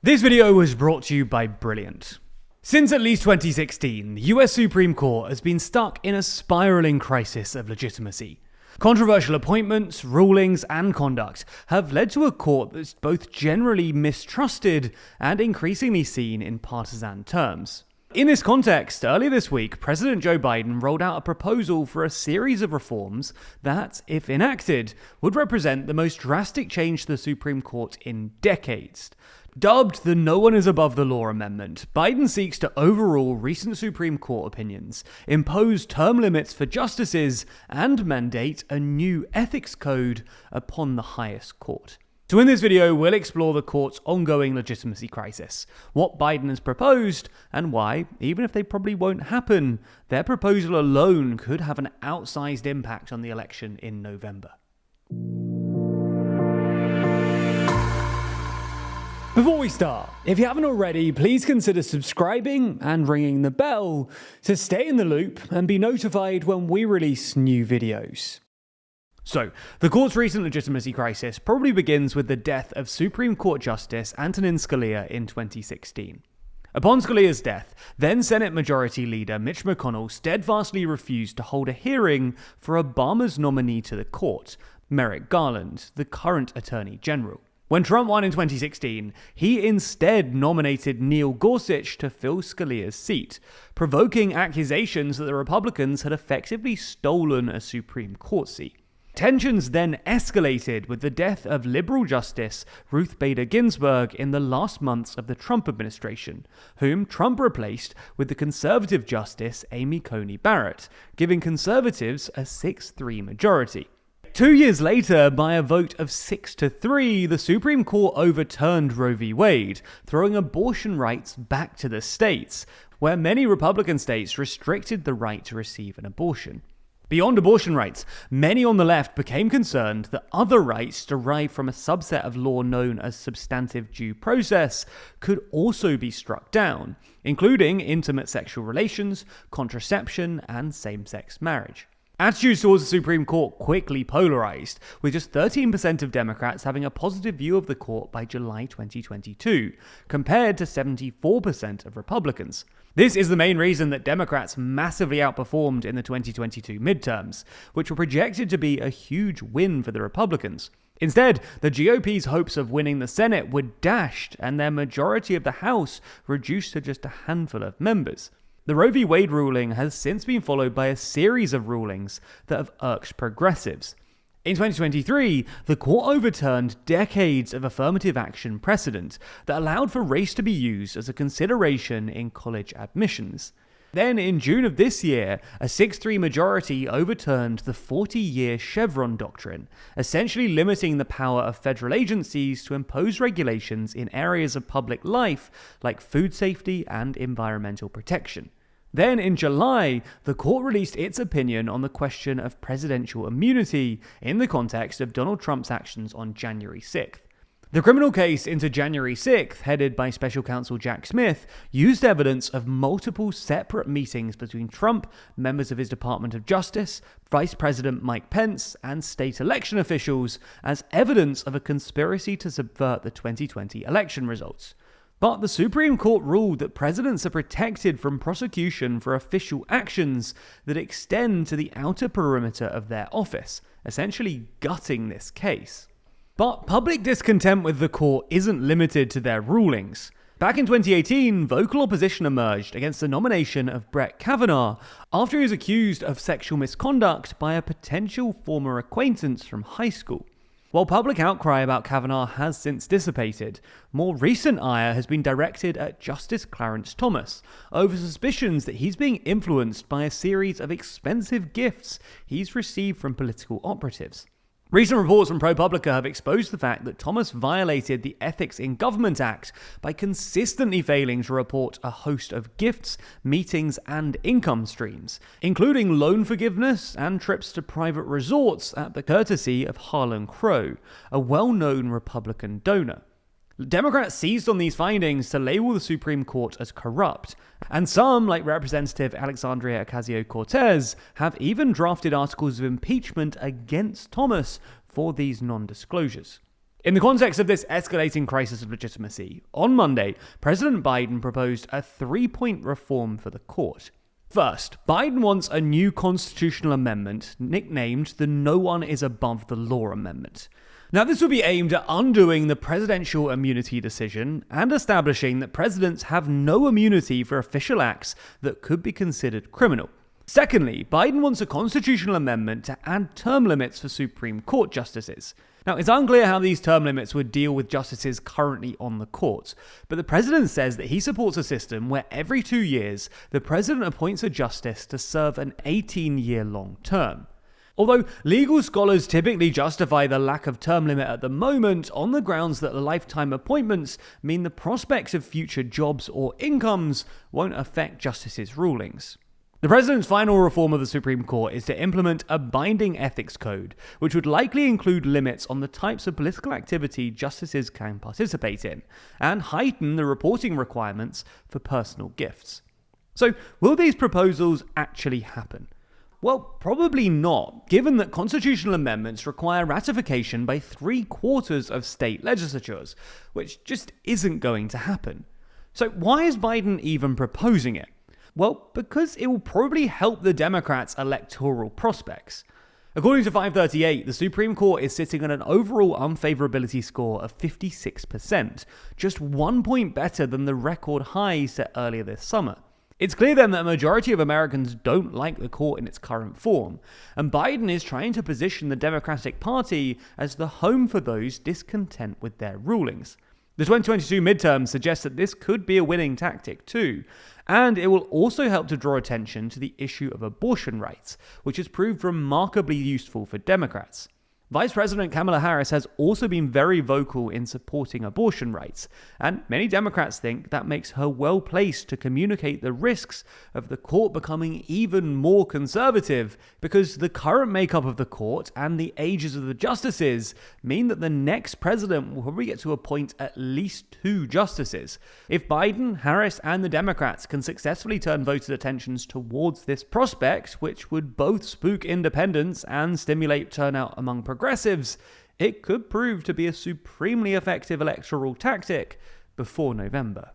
This video was brought to you by Brilliant. Since at least 2016, the US Supreme Court has been stuck in a spiraling crisis of legitimacy. Controversial appointments, rulings, and conduct have led to a court that's both generally mistrusted and increasingly seen in partisan terms. In this context, earlier this week, President Joe Biden rolled out a proposal for a series of reforms that, if enacted, would represent the most drastic change to the Supreme Court in decades. Dubbed the No One is Above the Law Amendment, Biden seeks to overrule recent Supreme Court opinions, impose term limits for justices, and mandate a new ethics code upon the highest court. So in this video, we'll explore the court's ongoing legitimacy crisis, what Biden has proposed, and why, even if they probably won't happen, their proposal alone could have an outsized impact on the election in November. Before we start, if you haven't already, please consider subscribing and ringing the bell to stay in the loop and be notified when we release new videos. So, the court's recent legitimacy crisis probably begins with the death of Supreme Court Justice Antonin Scalia in 2016. Upon Scalia's death, then Senate Majority Leader Mitch McConnell steadfastly refused to hold a hearing for Obama's nominee to the court, Merrick Garland, the current Attorney General. When Trump won in 2016, he instead nominated Neil Gorsuch to fill Scalia's seat, provoking accusations that the Republicans had effectively stolen a Supreme Court seat. Tensions then escalated with the death of liberal Justice Ruth Bader Ginsburg in the last months of the Trump administration, whom Trump replaced with the conservative Justice Amy Coney Barrett, giving conservatives a 6-3 majority. 2 years later, by a vote of 6-3, the Supreme Court overturned Roe v. Wade, throwing abortion rights back to the states, where many Republican states restricted the right to receive an abortion. Beyond abortion rights, many on the left became concerned that other rights derived from a subset of law known as substantive due process could also be struck down, including intimate sexual relations, contraception, and same-sex marriage. Attitudes towards the Supreme Court quickly polarized, with just 13% of Democrats having a positive view of the court by July 2022, compared to 74% of Republicans. This is the main reason that Democrats massively outperformed in the 2022 midterms, which were projected to be a huge win for the Republicans. Instead, the GOP's hopes of winning the Senate were dashed, and their majority of the House reduced to just a handful of members. The Roe v. Wade ruling has since been followed by a series of rulings that have irked progressives. In 2023, the court overturned decades of affirmative action precedent that allowed for race to be used as a consideration in college admissions. Then, in June of this year, a 6-3 majority overturned the 40-year Chevron doctrine, essentially limiting the power of federal agencies to impose regulations in areas of public life like food safety and environmental protection. Then, in July, the court released its opinion on the question of presidential immunity in the context of Donald Trump's actions on January 6th. The criminal case into January 6th, headed by Special Counsel Jack Smith, used evidence of multiple separate meetings between Trump, members of his Department of Justice, Vice President Mike Pence, and state election officials as evidence of a conspiracy to subvert the 2020 election results. But the Supreme Court ruled that presidents are protected from prosecution for official actions that extend to the outer perimeter of their office, essentially gutting this case. But public discontent with the court isn't limited to their rulings. Back in 2018, vocal opposition emerged against the nomination of Brett Kavanaugh after he was accused of sexual misconduct by a potential former acquaintance from high school. While public outcry about Kavanaugh has since dissipated, more recent ire has been directed at Justice Clarence Thomas over suspicions that he's being influenced by a series of expensive gifts he's received from political operatives. Recent reports from ProPublica have exposed the fact that Thomas violated the Ethics in Government Act by consistently failing to report a host of gifts, meetings, and income streams, including loan forgiveness and trips to private resorts at the courtesy of Harlan Crow, a well-known Republican donor. Democrats seized on these findings to label the Supreme Court as corrupt, and some, like Representative Alexandria Ocasio-Cortez, have even drafted articles of impeachment against Thomas for these non-disclosures. In the context of this escalating crisis of legitimacy, on Monday, President Biden proposed a 3-point reform for the court. First, Biden wants a new constitutional amendment nicknamed the No One is Above the Law Amendment. Now, this would be aimed at undoing the presidential immunity decision and establishing that presidents have no immunity for official acts that could be considered criminal. Secondly, Biden wants a constitutional amendment to add term limits for Supreme Court justices. Now, it's unclear how these term limits would deal with justices currently on the court, but the president says that he supports a system where every 2 years, the president appoints a justice to serve an 18-year-long term. Although legal scholars typically justify the lack of term limit at the moment on the grounds that lifetime appointments mean the prospects of future jobs or incomes won't affect justices' rulings. The president's final reform of the Supreme Court is to implement a binding ethics code, which would likely include limits on the types of political activity justices can participate in, and heighten the reporting requirements for personal gifts. So, will these proposals actually happen? Well, probably not, given that constitutional amendments require ratification by 3/4 of state legislatures, which just isn't going to happen. So why is Biden even proposing it? Well, because it will probably help the Democrats' electoral prospects. According to 538, the Supreme Court is sitting at an overall unfavorability score of 56%, just 1 point better than the record high set earlier this summer. It's clear then that a majority of Americans don't like the court in its current form, and Biden is trying to position the Democratic Party as the home for those discontent with their rulings. The 2022 midterms suggest that this could be a winning tactic too, and it will also help to draw attention to the issue of abortion rights, which has proved remarkably useful for Democrats. Vice President Kamala Harris has also been very vocal in supporting abortion rights, and many Democrats think that makes her well placed to communicate the risks of the court becoming even more conservative, because the current makeup of the court and the ages of the justices mean that the next president will probably get to appoint at least 2 justices. If Biden, Harris, and the Democrats can successfully turn voters' attentions towards this prospect, which would both spook independents and stimulate turnout among progressives, it could prove to be a supremely effective electoral tactic before November.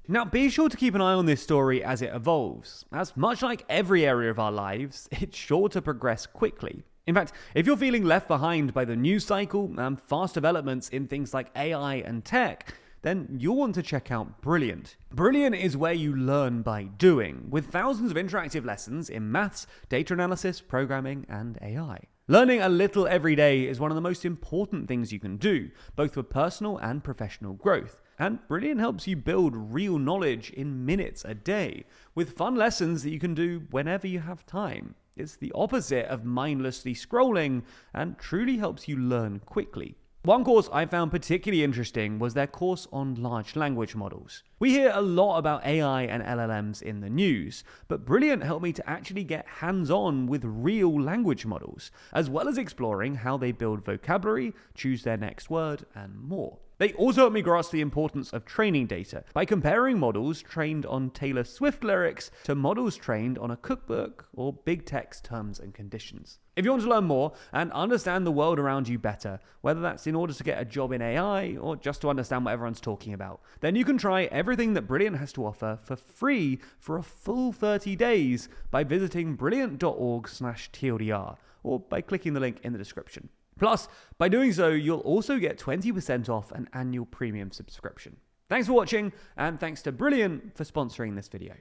Now, be sure to keep an eye on this story as it evolves, as much like every area of our lives, it's sure to progress quickly. In fact, if you're feeling left behind by the news cycle and fast developments in things like AI and tech, then you'll want to check out Brilliant. Brilliant is where you learn by doing, with thousands of interactive lessons in maths, data analysis, programming, and AI. Learning a little every day is one of the most important things you can do, both for personal and professional growth. And Brilliant helps you build real knowledge in minutes a day, with fun lessons that you can do whenever you have time. It's the opposite of mindlessly scrolling and truly helps you learn quickly. One course I found particularly interesting was their course on large language models. We hear a lot about AI and LLMs in the news, but Brilliant helped me to actually get hands-on with real language models, as well as exploring how they build vocabulary, choose their next word, and more. They also helped me grasp the importance of training data by comparing models trained on Taylor Swift lyrics to models trained on a cookbook or big text terms and conditions. If you want to learn more and understand the world around you better, whether that's in order to get a job in AI or just to understand what everyone's talking about, then you can try everything that Brilliant has to offer for free for a full 30 days by visiting brilliant.org/TLDR or by clicking the link in the description. Plus, by doing so, you'll also get 20% off an annual premium subscription. Thanks for watching, and thanks to Brilliant for sponsoring this video.